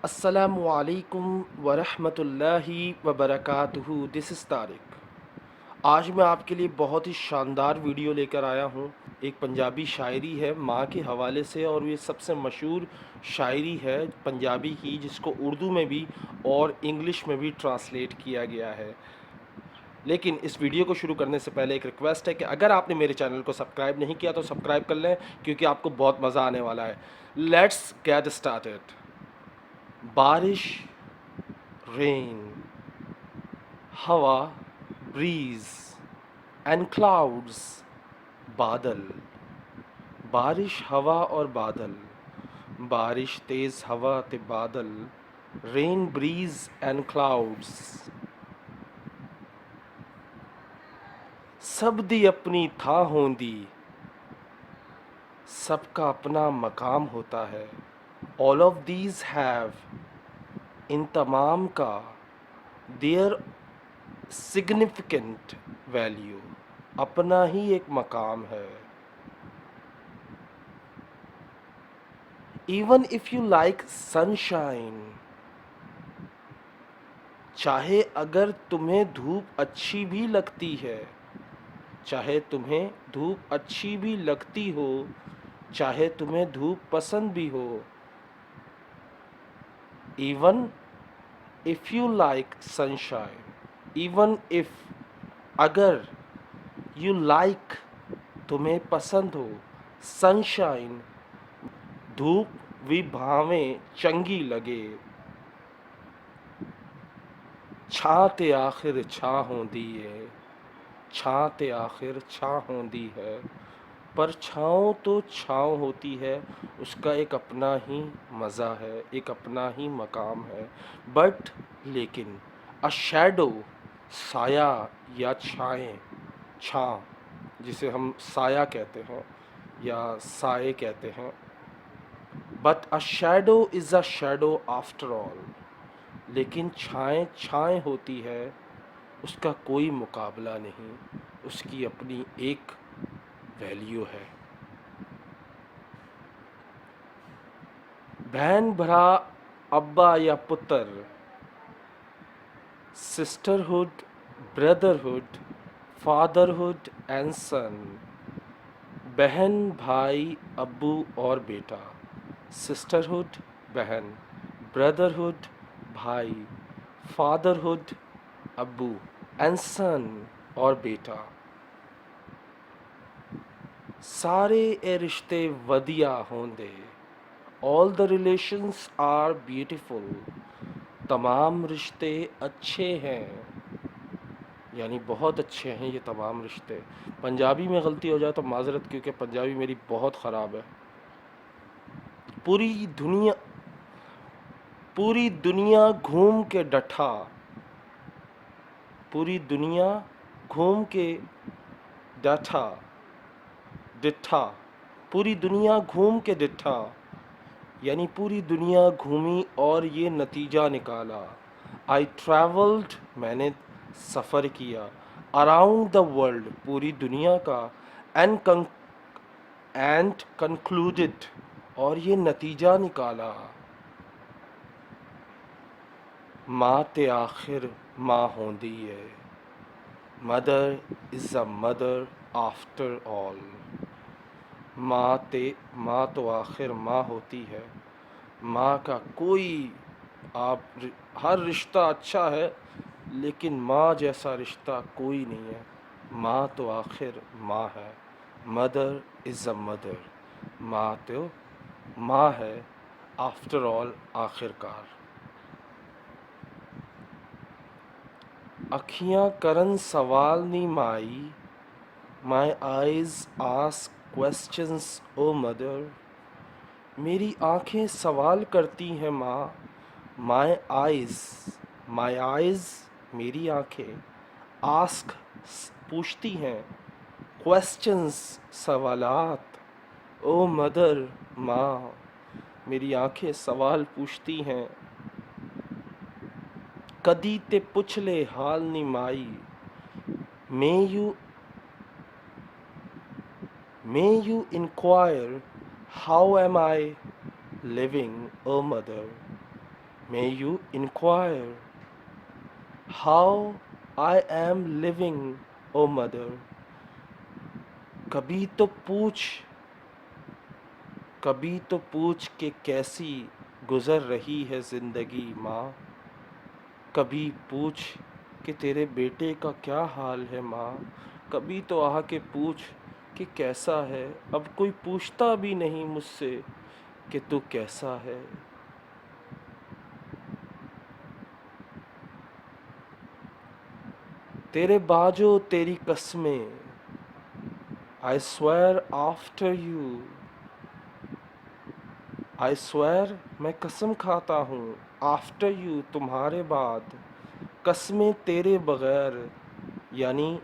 अस्सलामु अलैकुम वरहमतुल्लाहि वबरकातुहू। This is Tariq. आज मैं आपके लिए बहुत ही शानदार वीडियो लेकर आया हूँ। एक पंजाबी शायरी है माँ के हवाले से, और ये सबसे मशहूर शायरी है पंजाबी की, जिसको उर्दू में भी और इंग्लिश में भी ट्रांसलेट किया गया है। लेकिन इस वीडियो को शुरू करने से पहले एक रिक्वेस्ट है कि अगर आपने मेरे चैनल को सब्सक्राइब नहीं किया तो सब्सक्राइब कर लें, क्योंकि आपको बहुत मज़ा आने वाला है। Let's get started. बारिश, रेन, हवा, ब्रीज एंड क्लाउड्स, बादल। बारिश, हवा और बादल। बारिश, तेज हवा ते बादल। Rain, breeze and clouds. सब दी अपनी था होंदी, सबका अपना मकाम होता है। ऑल ऑफ दीज हैव, इन तमाम का, देयर सिग्निफिकेंट वैल्यू, अपना ही एक मकाम है। Even if you like sunshine, चाहे अगर तुम्हें धूप अच्छी भी लगती है, चाहे तुम्हें धूप अच्छी भी लगती हो, चाहे तुम्हें धूप पसंद भी हो। Even if you like sunshine, even if, अगर, यू लाइक, तुम्हें पसंद हो, सनशाइन, धूप भी भावें चंगी लगे। छां ते आखिर छां होंदी है, छां ते आखिर छां होंदी है। पर छाँव तो छाँव होती है, उसका एक अपना ही मज़ा है, एक अपना ही मकाम है। बट लेकिन अ शैडो, साया या छाएं, छाँ जिसे हम साया कहते हैं या साए कहते हैं। But a shadow is a shadow after all, लेकिन छाएं छाएं होती है, उसका कोई मुकाबला नहीं, उसकी अपनी एक वैल्यू है। बहन भरा, अब्बा या पुत्र, सिस्टरहुड, ब्रदरहुड, फादरहुड एंड सन। बहन, भाई, अब्बू और बेटा। सिस्टरहुड बहन, ब्रदरहुड भाई, फादरहुड अब्बू एंड सन और बेटा। सारे ए रिश्ते वधिया होंदे, all the relations are beautiful, तमाम रिश्ते अच्छे हैं, यानी बहुत अच्छे हैं ये तमाम रिश्ते। पंजाबी में गलती हो जाए तो माजरत, क्योंकि पंजाबी मेरी बहुत ख़राब है। पूरी दुनिया, पूरी दुनिया घूम के डठा, पूरी दुनिया घूम के डठा, डिठा, पूरी दुनिया घूम के डिठा, यानी पूरी दुनिया घूमी और ये नतीजा निकाला। आई ट्रैवल्ड, मैंने सफ़र किया, अराउंड द वर्ल्ड, पूरी दुनिया का, एंड कंक्लूडेड, और ये नतीजा निकाला। माँ ते आखिर माँ होंदी है, mother is a mother after all. माँ तो आखिर माँ होती है, माँ का कोई, आप, हर रिश्ता अच्छा है, लेकिन माँ जैसा रिश्ता कोई नहीं है। माँ तो आखिर माँ है, मदर इज़ अ मदर, माँ तो माँ है, आफ्टर ऑल, आखिरकार। अखियाँ करन सवाल नी माई, my eyes ask questions O mother. मेरी आँखें सवाल करती हैं माँ, माई आइज़, माई आइज़, मेरी आँखें, आस्क, पूछती हैं, क्वेश्चंस, सवालात, ओ मदर, माँ, मेरी आँखें सवाल पूछती हैं। कदी ते पुछ ले हाल नी माई, may you, may you inquire how am I living, O mother. May you inquire how I am living, O mother. कभी तो पूछ कभी तो पूछ के कैसी गुजर रही है ज़िंदगी माँ। कभी पूछ कि तेरे बेटे का क्या हाल है माँ। कभी तो आके पूछ कि कैसा है। अब कोई पूछता भी नहीं मुझसे कि तू कैसा है। तेरे बाजो तेरी कसमें, I swear after you. I swear मैं कसम खाता हूँ, आफ्टर यू तुम्हारे बाद, कसमें तेरे बगैर, यानी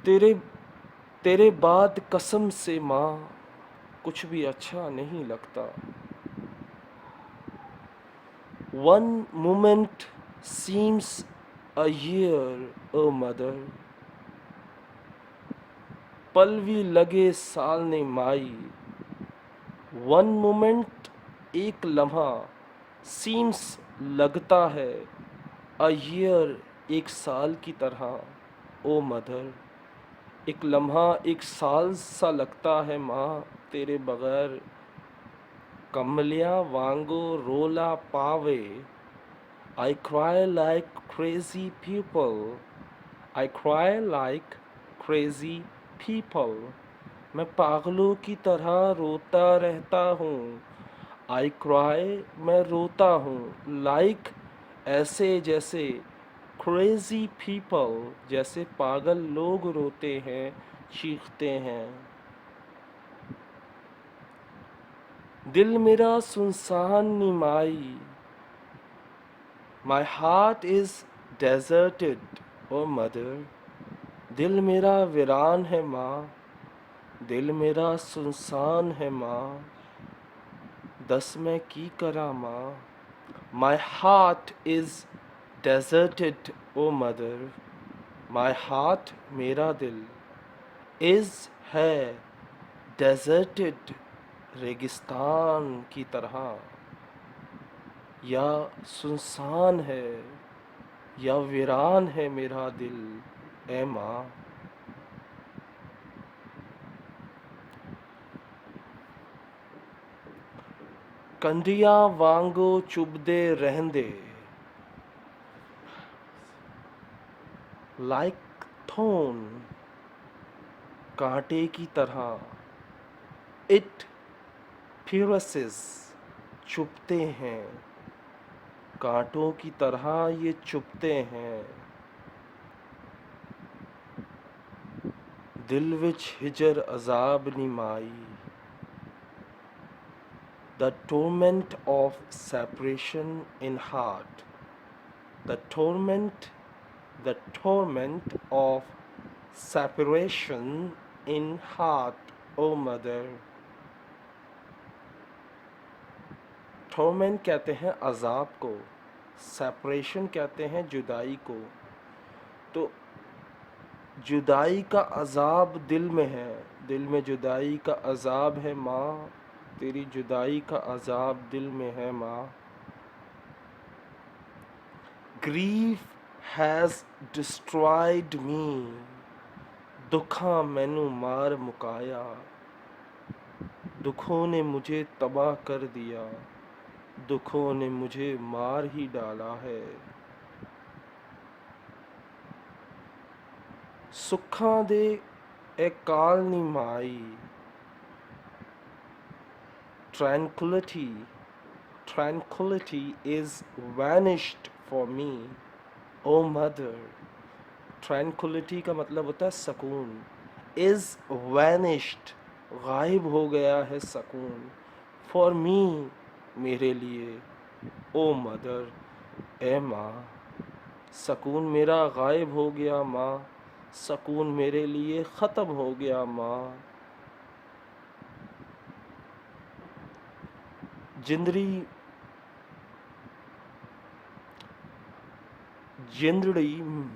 तेरे तेरे बाद कसम से माँ कुछ भी अच्छा नहीं लगता। One moment seems a year, oh mother. पल भी लगे साल ने माई। वन मोमेंट एक लम्हा, सीम्स लगता है, अ ईयर एक साल की तरह, ओ मदर। एक लम्हा एक साल सा लगता है माँ तेरे बगैर। कमलिया वांगो रोला पावे, I cry like crazy people. I cry like crazy people. मैं पागलों की तरह रोता रहता हूँ। आई क्राई मैं रोता हूँ, लाइक ऐसे जैसे, क्रेजी पीपल जैसे पागल लोग रोते हैं, चीखते हैं। दिल मेरा सुनसान निमाई, my heart is deserted, O mother. दिल मेरा वीरान है माँ, दिल मेरा सुनसान है माँ। दस मैं की करा माँ। My heart is deserted, O mother. My heart मेरा दिल, इज है, डेजर्टेड रेगिस्तान की तरह, या सुनसान है, या वीरान है मेरा दिल, ए माँ। कंडिया वांगो चुभदे रहंदे, लाइक थोन कांटे की तरह, इट फिरसेस चुभते हैं, कांटों की तरह ये चुभते हैं। दिल विच हिजर अजाब निमाई, the torment of separation in heart, the torment of separation in heart, O mother। torment कहते हैं अजाब को, सेपरेशन कहते हैं जुदाई को। तो जुदाई का अजाब दिल में है, दिल में जुदाई का अजाब है माँ, तेरी जुदाई का अजाब दिल में है माँ। ग्रीफ हैज़ डिस्ट्रॉयड मी, दुखा मैनू मार मुकाया, दुखों ने मुझे तबाह कर दिया, दुखों ने मुझे मार ही डाला है। सुखा दे ए काल निमाई, tranquility is vanished for me, O mother। tranquility का मतलब होता है सकून, is vanished गायब हो गया है सकून, for me मेरे लिए, ओ मदर ए माँ। सकून मेरा गायब हो गया माँ, सकून मेरे लिए ख़त्म हो गया माँ। जिंदड़ी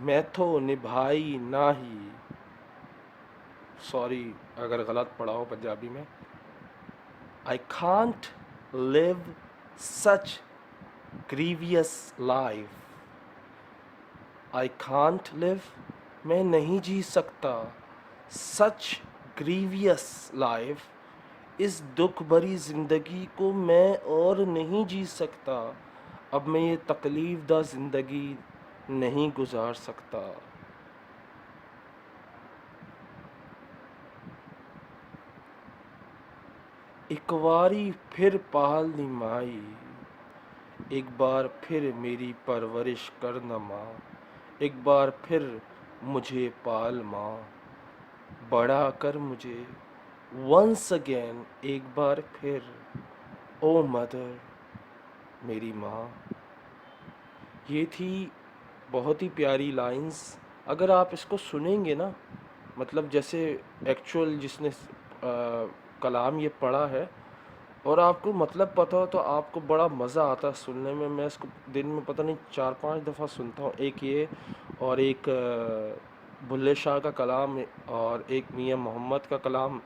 मैथो निभाई नाही, सॉरी अगर गलत पढ़ा हो पंजाबी में। I can't live such grievous life I can't live, मैं नहीं जी सकता। Such grievous life, इस दुख भरी ज़िंदगी को मैं और नहीं जी सकता। अब मैं ये तकलीफ़ दा ज़िंदगी नहीं गुजार सकता। एक बारी फिर पाल नी माई, एक बार फिर मेरी परवरिश कर न माँ, एक बार फिर मुझे पाल माँ, बड़ा कर मुझे वंस अगेन, एक बार फिर ओ मदर, मेरी माँ। ये थी बहुत ही प्यारी लाइंस। अगर आप इसको सुनेंगे ना, मतलब जैसे एक्चुअल जिसने कलाम ये पढ़ा है और आपको मतलब पता हो तो आपको बड़ा मज़ा आता है सुनने में। मैं इसको दिन में पता नहीं 4-5 दफ़ा सुनता हूँ। एक ये और एक बुल्ले शाह का कलाम और एक मियाँ मोहम्मद का कलाम।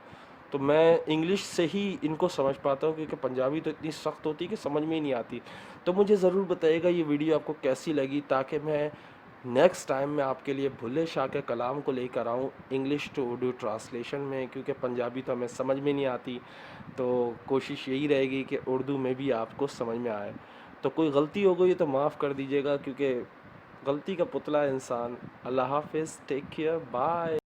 तो मैं इंग्लिश से ही इनको समझ पाता हूँ क्योंकि पंजाबी तो इतनी सख्त होती है कि समझ में ही नहीं आती। तो मुझे ज़रूर बताइएगा ये वीडियो आपको कैसी लगी, ताकि मैं नेक्स्ट टाइम मैं आपके लिए भुल्ले शाह के कलाम को लेकर आऊँ इंग्लिश टू उर्दू ट्रांसलेशन में, क्योंकि पंजाबी तो हमें समझ में नहीं आती। तो कोशिश यही रहेगी कि उर्दू में भी आपको समझ में आए। तो कोई गलती हो गई तो माफ़ कर दीजिएगा, क्योंकि गलती का पुतला है इंसान। अल्लाह हाफिज़, टेक केयर, बाय।